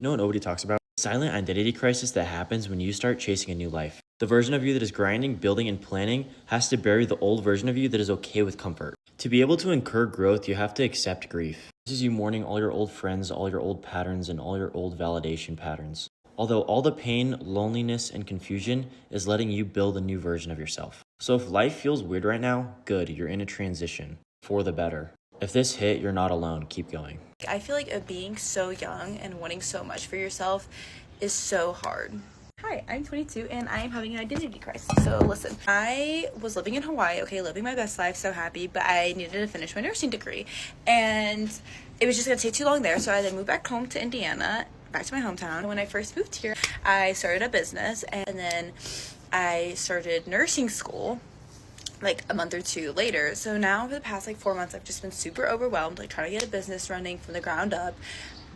No, nobody talks about silent identity crisis that happens when you start chasing a new life. The version of you that is grinding, building, and planning has to bury the old version of you that is okay with comfort. To be able to incur growth, you have to accept grief. This is you mourning all your old friends, all your old patterns, and all your old validation patterns. Although all the pain, loneliness, and confusion is letting you build a new version of yourself. So if life feels weird right now, good, you're in a transition for the better. If this hit, you're not alone. Keep going. I feel like being so young and wanting so much for yourself is so hard. Hi, I'm 22 and I am having an identity crisis. So listen, I was living in Hawaii, living my best life, so happy, but I needed to finish my nursing degree. And it was just gonna take too long there, so I then moved back home to Indiana, back to my hometown. When I first moved here, I started a business and then I started nursing school like a month or two later. So now for the past 4 months, I've just been super overwhelmed, trying to get a business running from the ground up,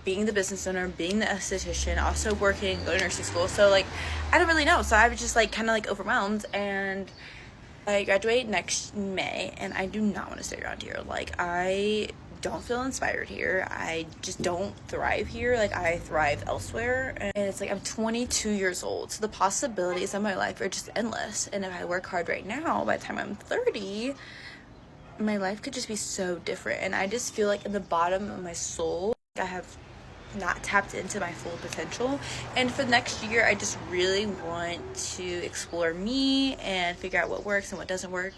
being the business owner, being the esthetician, also working, go to nursing school. So I don't really know. So I was just kind of overwhelmed, and I graduate next May and I do not want to stay around here. I don't feel inspired here. I just don't thrive here. I thrive elsewhere. And it's I'm 22 years old. So the possibilities of my life are just endless. And if I work hard right now, by the time I'm 30, my life could just be so different. And I just feel in the bottom of my soul, I have not tapped into my full potential. And for the next year, I just really want to explore me and figure out what works and what doesn't work,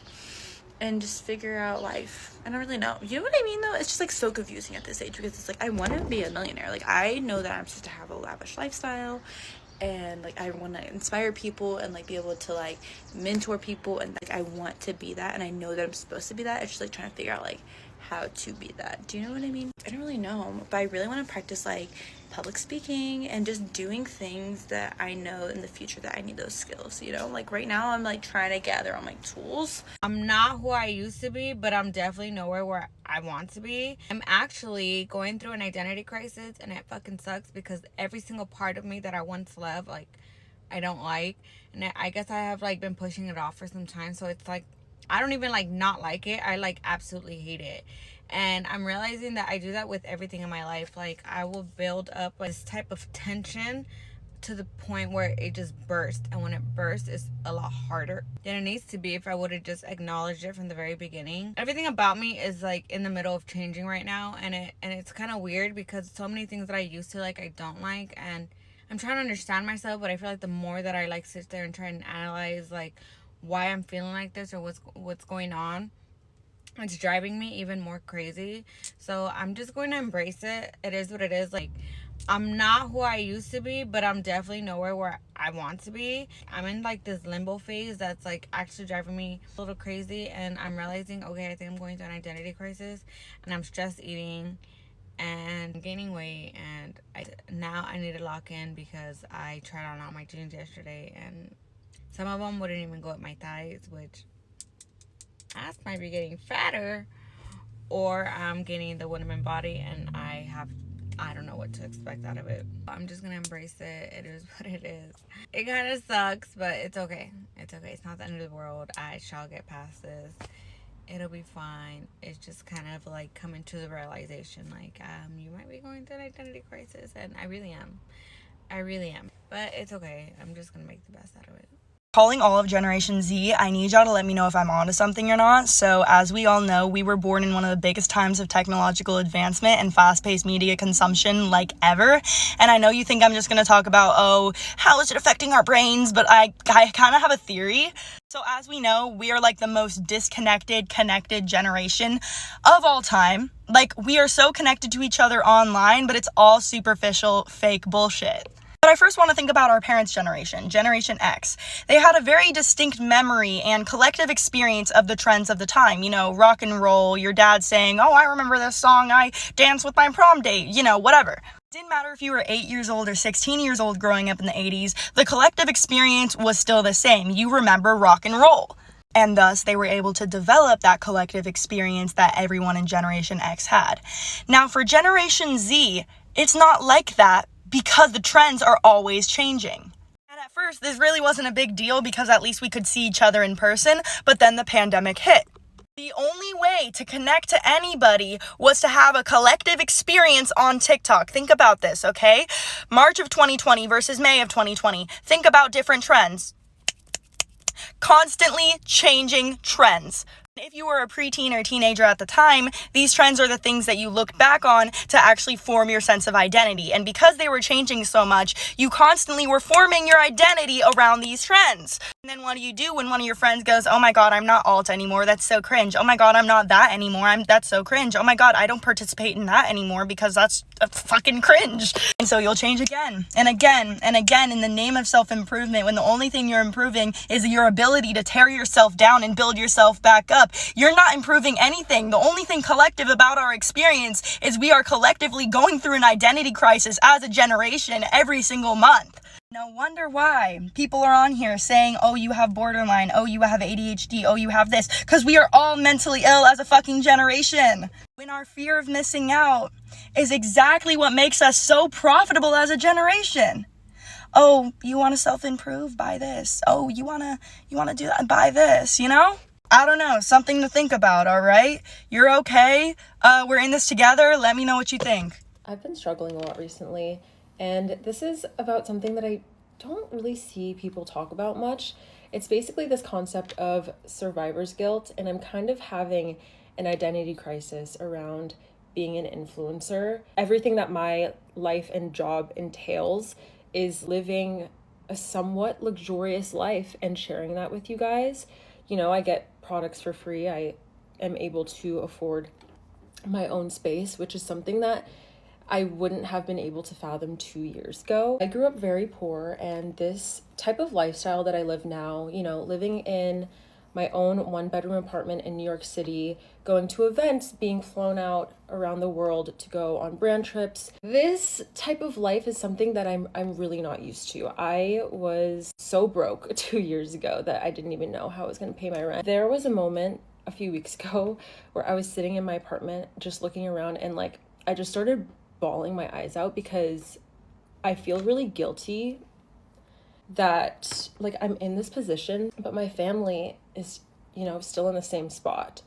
and just figure out life. I don't really know. You know what I mean, though? It's just so confusing at this age, because it's I want to be a millionaire. I know that I'm supposed to have a lavish lifestyle, and I want to inspire people and be able to mentor people, and I want to be that, and I know that I'm supposed to be that. It's just trying to figure out how to be that. Do you know what I mean? I don't really know, but I really want to practice public speaking and just doing things that I know in the future that I need those skills, right now I'm trying to gather all my tools. I'm not who I used to be, but I'm definitely nowhere where I want to be. I'm actually going through an identity crisis, and it fucking sucks because every single part of me that I once loved, I don't like, and I guess I have been pushing it off for some time. So it's I don't even not like it. I absolutely hate it. And I'm realizing that I do that with everything in my life. I will build up this type of tension to the point where it just bursts. And when it bursts, it's a lot harder than it needs to be if I would have just acknowledged it from the very beginning. Everything about me is in the middle of changing right now. And it's kind of weird because so many things that I used to I don't like. And I'm trying to understand myself, but I feel the more that I sit there and try and analyze why I'm feeling like this or what's going on, it's driving me even more crazy. So I'm just going to embrace it. It is what it is. I'm not who I used to be, but I'm definitely nowhere where I want to be. I'm in this limbo phase that's actually driving me a little crazy, and I'm realizing, okay, I think I'm going through an identity crisis, and I'm stress eating and gaining weight, and now I need to lock in because I tried on all my jeans yesterday, and some of them wouldn't even go at my thighs, which ass might be getting fatter, or I'm getting the woman body, and I don't know what to expect out of it. I'm just gonna embrace it. It is what it is. It kind of sucks, but it's okay. It's okay. It's not the end of the world. I shall get past this. It'll be fine. It's just kind of coming to the realization, you might be going through an identity crisis, and I really am. But it's okay. I'm just gonna make the best out of it. Calling all of Generation Z, I need y'all to let me know if I'm onto something or not. So as we all know, we were born in one of the biggest times of technological advancement and fast-paced media consumption ever. And I know you think I'm just going to talk about, how is it affecting our brains? But I kind of have a theory. So as we know, we are the most disconnected, connected generation of all time. We are so connected to each other online, but it's all superficial, fake bullshit. But I first want to think about our parents' generation, Generation X. They had a very distinct memory and collective experience of the trends of the time. Rock and roll, your dad saying, I remember this song, I danced with my prom date, whatever. Didn't matter if you were 8 years old or 16 years old growing up in the 80s, the collective experience was still the same. You remember rock and roll. And thus, they were able to develop that collective experience that everyone in Generation X had. Now, for Generation Z, it's not like that, because the trends are always changing. And at first, this really wasn't a big deal because at least we could see each other in person, but then the pandemic hit. The only way to connect to anybody was to have a collective experience on TikTok. Think about this, okay? March of 2020 versus May of 2020. Think about different trends. Constantly changing trends. If you were a preteen or teenager at the time, these trends are the things that you look back on to actually form your sense of identity. And because they were changing so much, you constantly were forming your identity around these trends. And then what do you do when one of your friends goes, oh my God, I'm not alt anymore. That's so cringe. Oh my God, I'm not that anymore. That's so cringe. Oh my God, I don't participate in that anymore because that's fucking cringe. And so you'll change again and again and again in the name of self-improvement when the only thing you're improving is your ability to tear yourself down and build yourself back up. You're not improving anything. The only thing collective about our experience is we are collectively going through an identity crisis as a generation every single month. No wonder why people are on here saying, oh, you have borderline, oh, you have ADHD, oh, you have this, because we are all mentally ill as a fucking generation. When our fear of missing out is exactly what makes us so profitable as a generation. Oh, you want to self-improve? Buy this. Oh, you want to do that? Buy this, you know? I don't know, something to think about, all right? You're okay? We're in this together. Let me know what you think. I've been struggling a lot recently, and this is about something that I don't really see people talk about much. It's basically this concept of survivor's guilt, and I'm kind of having an identity crisis around being an influencer. Everything that my life and job entails is living a somewhat luxurious life and sharing that with you guys. You know, I get products for free. I am able to afford my own space, which is something that I wouldn't have been able to fathom 2 years ago. I grew up very poor, and this type of lifestyle that I live now, you know, living in my own 1-bedroom apartment in New York City, going to events, being flown out around the world to go on brand trips. This type of life is something that I'm really not used to. I was so broke 2 years ago that I didn't even know how I was going to pay my rent. There was a moment a few weeks ago where I was sitting in my apartment just looking around, and like I just started bawling my eyes out because I feel really guilty that like I'm in this position, but my family is, you know, still in the same spot.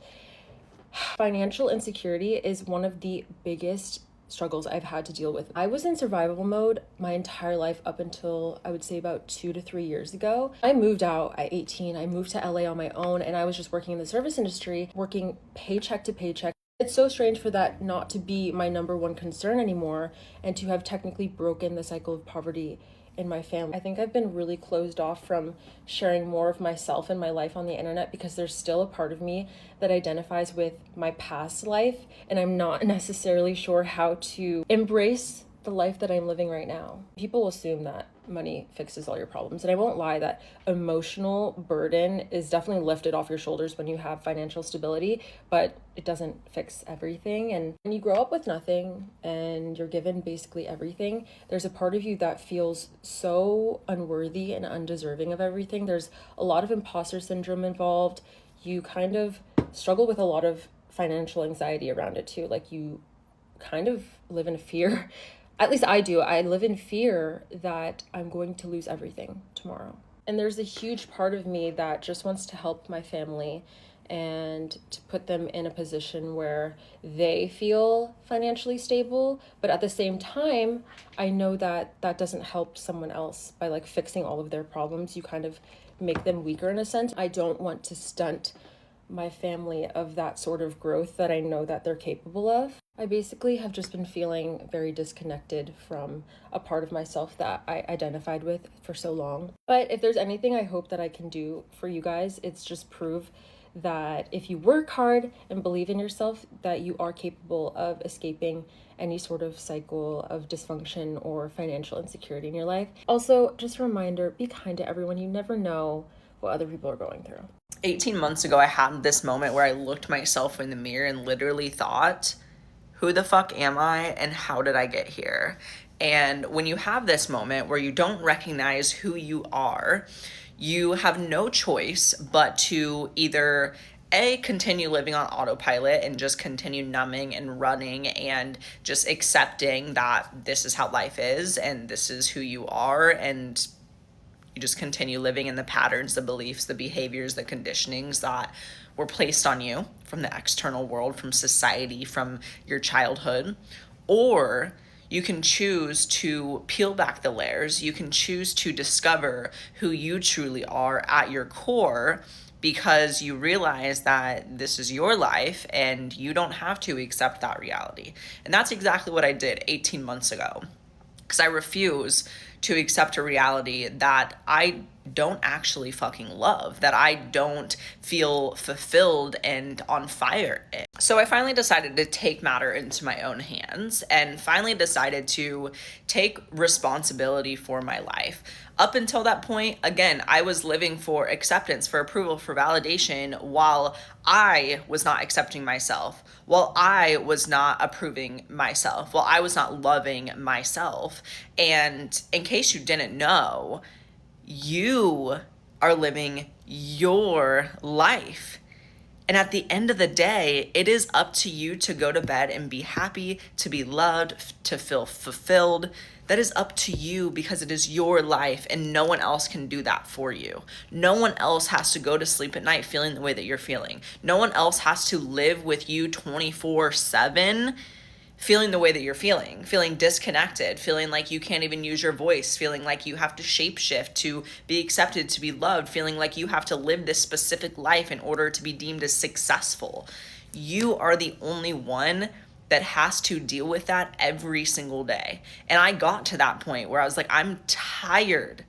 Financial insecurity is one of the biggest struggles I've had to deal with. I was in survival mode my entire life up until I would say about 2 to 3 years ago. I moved out at 18. I moved to LA on my own, and I was just working in the service industry, working paycheck to paycheck. It's so strange for that not to be my number one concern anymore, and to have technically broken the cycle of poverty in my family. I think I've been really closed off from sharing more of myself and my life on the internet because there's still a part of me that identifies with my past life, and I'm not necessarily sure how to embrace the life that I'm living right now. People assume that money fixes all your problems, and I won't lie that emotional burden is definitely lifted off your shoulders when you have financial stability, but it doesn't fix everything. And when you grow up with nothing and you're given basically everything, there's a part of you that feels so unworthy and undeserving of everything. There's a lot of imposter syndrome involved. You kind of struggle with a lot of financial anxiety around it too. Like you kind of live in fear. At least I do. I live in fear that I'm going to lose everything tomorrow. And there's a huge part of me that just wants to help my family and to put them in a position where they feel financially stable. But at the same time, I know that that doesn't help someone else by like fixing all of their problems. You kind of make them weaker in a sense. I don't want to stunt my family of that sort of growth that I know that they're capable of. I basically have just been feeling very disconnected from a part of myself that I identified with for so long. But if there's anything I hope that I can do for you guys, it's just prove that if you work hard and believe in yourself, that you are capable of escaping any sort of cycle of dysfunction or financial insecurity in your life. Also, just a reminder, be kind to everyone. You never know what other people are going through. 18 months ago, I had this moment where I looked myself in the mirror and literally thought, who the fuck am I and how did I get here? And when you have this moment where you don't recognize who you are, you have no choice but to either continue living on autopilot and just continue numbing and running and just accepting that this is how life is and this is who you are, and You just continue living in the patterns, the beliefs, the behaviors, the conditionings that were placed on you from the external world, from society, from your childhood. Or you can choose to peel back the layers. You can choose to discover who you truly are at your core, because you realize that this is your life and you don't have to accept that reality. And that's exactly what I did 18 months ago, because I refuse to accept a reality that I don't actually fucking love, that I don't feel fulfilled and on fire in. So I finally decided to take matter into my own hands and finally decided to take responsibility for my life. Up until that point, again, I was living for acceptance, for approval, for validation, while I was not accepting myself, while I was not approving myself, while I was not loving myself. And in case you didn't know, you are living your life. And at the end of the day, it is up to you to go to bed and be happy, to be loved, to feel fulfilled. That is up to you, because it is your life and no one else can do that for you. No one else has to go to sleep at night feeling the way that you're feeling. No one else has to live with you 24/7 feeling the way that you're feeling disconnected, feeling like you can't even use your voice, feeling like you have to shapeshift to be accepted, to be loved, feeling like you have to live this specific life in order to be deemed as successful. You are the only one that has to deal with that every single day. And I got to that point where I was like, I'm tired.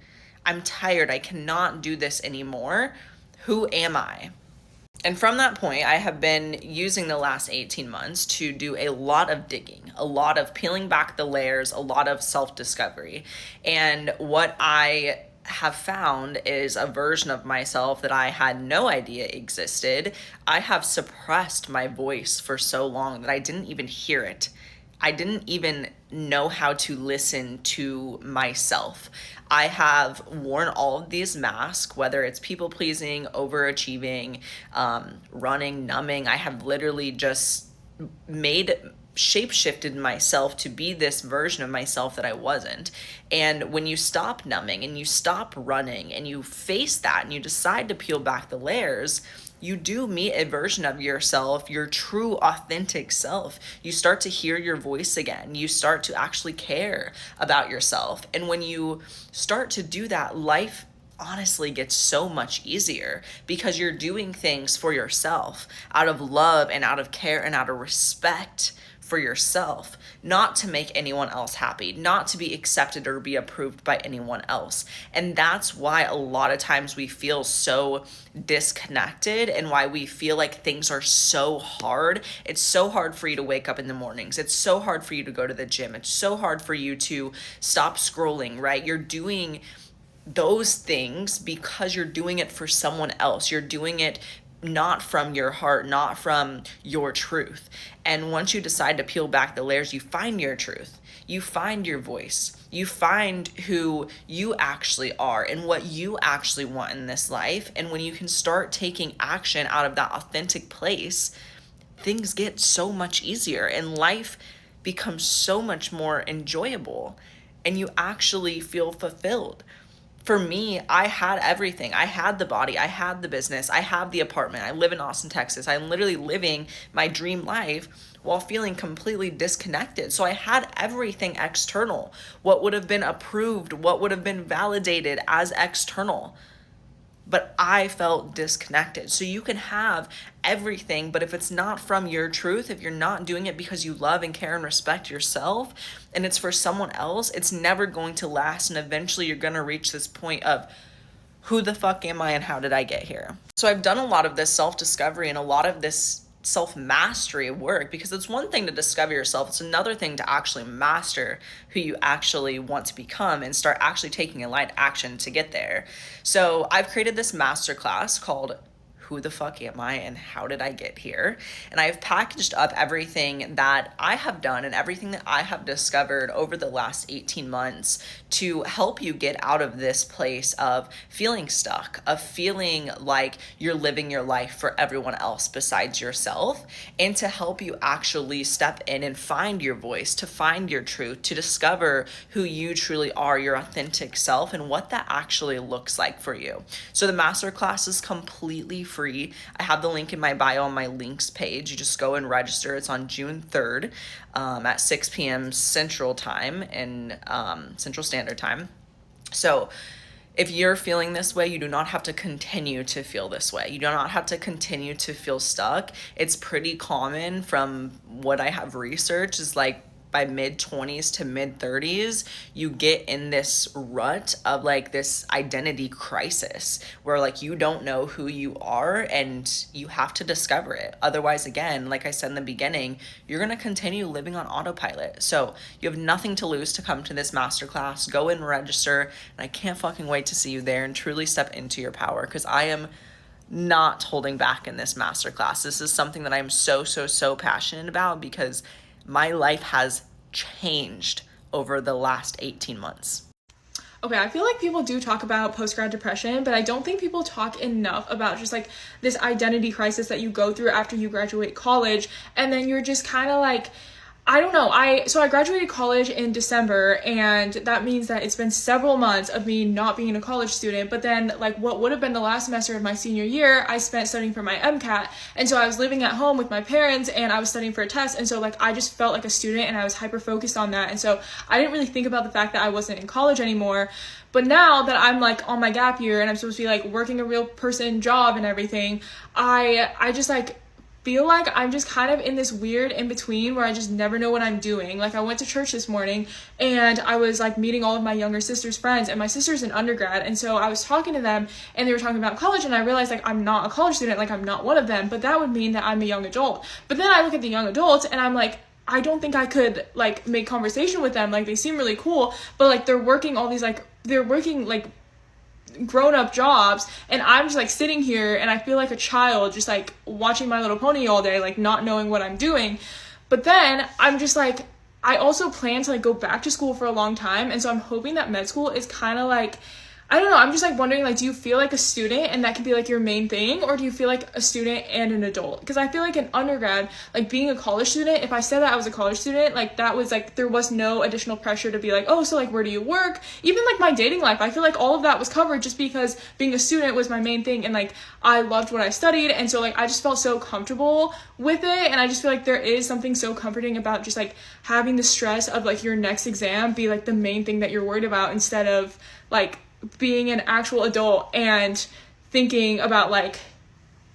I cannot do this anymore. Who am I? And from that point, I have been using the last 18 months to do a lot of digging, a lot of peeling back the layers, a lot of self-discovery. And what I have found is a version of myself that I had no idea existed. I have suppressed my voice for so long that I didn't even hear it. I didn't even know how to listen to myself. I have worn all of these masks, whether it's people pleasing, overachieving, running, numbing. I have literally just shapeshifted myself to be this version of myself that I wasn't. And when you stop numbing and you stop running and you face that and you decide to peel back the layers, you do meet a version of yourself, your true, authentic self. You start to hear your voice again. You start to actually care about yourself. And when you start to do that, life honestly gets so much easier, because you're doing things for yourself out of love and out of care and out of respect for yourself, not to make anyone else happy, not to be accepted or be approved by anyone else. And that's why a lot of times we feel so disconnected and why we feel like things are so hard. It's so hard for you to wake up in the mornings. It's so hard for you to go to the gym. It's so hard for you to stop scrolling, right? You're doing those things because you're doing it for someone else. You're doing it not from your heart, not from your truth. And once you decide to peel back the layers, you find your truth. You find your voice. You find who you actually are and what you actually want in this life. And when you can start taking action out of that authentic place, things get so much easier and life becomes so much more enjoyable and you actually feel fulfilled. For me, I had everything. I had the body, I had the business, I have the apartment. I live in Austin, Texas. I'm literally living my dream life while feeling completely disconnected. So I had everything external. What would have been approved, what would have been validated as external. But I felt disconnected. So you can have everything, but if it's not from your truth, if you're not doing it because you love and care and respect yourself, and it's for someone else, it's never going to last. And eventually you're going to reach this point of, who the fuck am I and how did I get here? So I've done a lot of this self-discovery and a lot of this self-mastery work, because it's one thing to discover yourself, it's another thing to actually master who you actually want to become and start actually taking a light action to get there. So I've created this masterclass called who the fuck am I and how did I get here? And I've packaged up everything that I have done and everything that I have discovered over the last 18 months to help you get out of this place of feeling stuck, of feeling like you're living your life for everyone else besides yourself, and to help you actually step in and find your voice, to find your truth, to discover who you truly are, your authentic self, and what that actually looks like for you. So the masterclass is completely free. I have the link in my bio on my links page. You just go and register. It's on June 3rd at 6 p.m. Central Time and Central Standard Time. So if you're feeling this way, you do not have to continue to feel this way. You do not have to continue to feel stuck. It's pretty common from what I have researched is like by mid-20s to mid-30s, you get in this rut of like this identity crisis where like you don't know who you are and you have to discover it. Otherwise, again, like I said in the beginning, you're going to continue living on autopilot. So you have nothing to lose to come to this masterclass. Go and register, and I can't fucking wait to see you there and truly step into your power, because I am not holding back in this masterclass. This is something that I'm so passionate about, because my life has changed over the last 18 months. Okay, I feel like people do talk about post-grad depression, but I don't think people talk enough about just like this identity crisis that you go through after you graduate college, and then you're just kind of like, I don't know. I graduated college in December, and that means that it's been several months of me not being a college student. But then like what would have been the last semester of my senior year, I spent studying for my MCAT. And so I was living at home with my parents and I was studying for a test. And so like I just felt like a student and I was hyper focused on that. And so I didn't really think about the fact that I wasn't in college anymore. But now that I'm like on my gap year and I'm supposed to be like working a real person job and everything, I just like feel like I'm just kind of in this weird in between where I just never know what I'm doing. Like I went to church this morning and I was like meeting all of my younger sister's friends, and my sister's an undergrad, and so I was talking to them and they were talking about college, and I realized like I'm not a college student, like I'm not one of them, but that would mean that I'm a young adult. But then I look at the young adults and I'm like, I don't think I could like make conversation with them. Like they seem really cool, but like they're working grown-up jobs, and I'm just like sitting here and I feel like a child just like watching My Little Pony all day, like not knowing what I'm doing. But then I'm just like, I also plan to like go back to school for a long time, and so I'm hoping that med school is kind of like, I don't know, I'm just like wondering, like, do you feel like a student and that could be like your main thing, or do you feel like a student and an adult? Because I feel like in undergrad, like being a college student, if I said that I was a college student, like that was like, there was no additional pressure to be like, oh, so like where do you work? Even like my dating life, I feel like all of that was covered just because being a student was my main thing, and like I loved what I studied, and so like I just felt so comfortable with it. And I just feel like there is something so comforting about just like having the stress of like your next exam be like the main thing that you're worried about, instead of like being an actual adult and thinking about like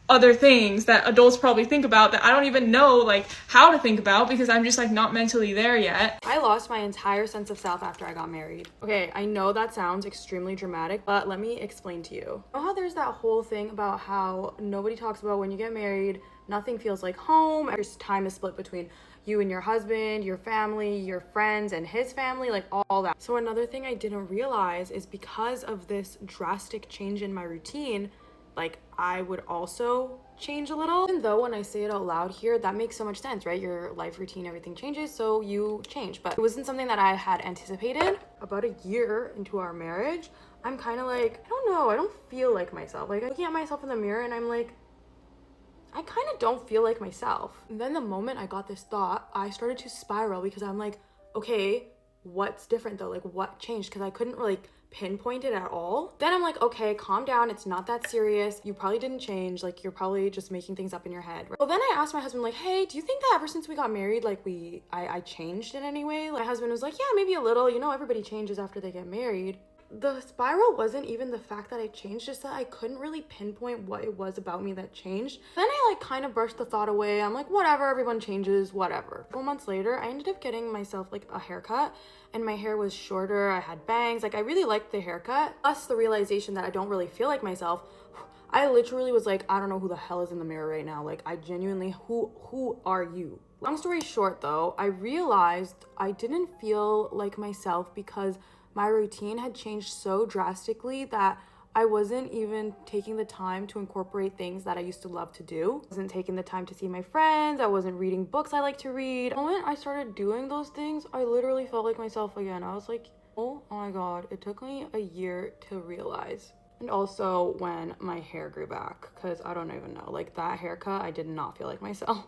other things that adults probably think about that I don't even know like how to think about, because I'm just like not mentally there yet. I lost my entire sense of self after I got married. Okay, I know that sounds extremely dramatic, but let me explain to you. You know how there's that whole thing about how nobody talks about when you get married, nothing feels like home, there's time is split between you and your husband, your family, your friends, and his family, like all that. So another thing I didn't realize is because of this drastic change in my routine, like I would also change a little. Even though when I say it out loud here, that makes so much sense, right? Your life routine, everything changes, so you change. But it wasn't something that I had anticipated. About a year into our marriage, I'm kind of like, I don't know, I don't feel like myself. Like I'm looking at myself in the mirror and I'm like, I kind of don't feel like myself. And then the moment I got this thought, I started to spiral, because I'm like, okay, what's different though? Like what changed? Because I couldn't really pinpoint it at all. Then I'm like, okay, calm down. It's not that serious. You probably didn't change. Like you're probably just making things up in your head. Well, then I asked my husband like, hey, do you think that ever since we got married, like I changed in any way? Like, my husband was like, yeah, maybe a little. You know, everybody changes after they get married. The spiral wasn't even the fact that I changed, just that I couldn't really pinpoint what it was about me that changed. Then I like kind of brushed the thought away. I'm like, whatever, everyone changes, whatever. A couple months later, I ended up getting myself like a haircut, and my hair was shorter, I had bangs, like I really liked the haircut. Plus the realization that I don't really feel like myself, I literally was like, I don't know who the hell is in the mirror right now. Like I genuinely, who are you? Long story short though, I realized I didn't feel like myself because my routine had changed so drastically that I wasn't even taking the time to incorporate things that I used to love to do. I wasn't taking the time to see my friends. I wasn't reading books I like to read. The moment I started doing those things, I literally felt like myself again. I was like, oh my God, it took me a year to realize. And also when my hair grew back, because I don't even know, like that haircut, I did not feel like myself.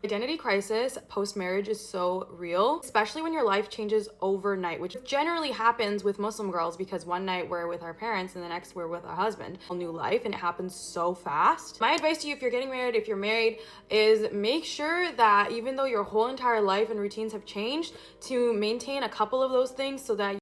Identity crisis post-marriage is so real, especially when your life changes overnight, which generally happens with Muslim girls because one night we're with our parents and the next we're with our husband. A new life, and it happens so fast. My advice to you, if you're getting married, if you're married, is make sure that even though your whole entire life and routines have changed, to maintain a couple of those things so that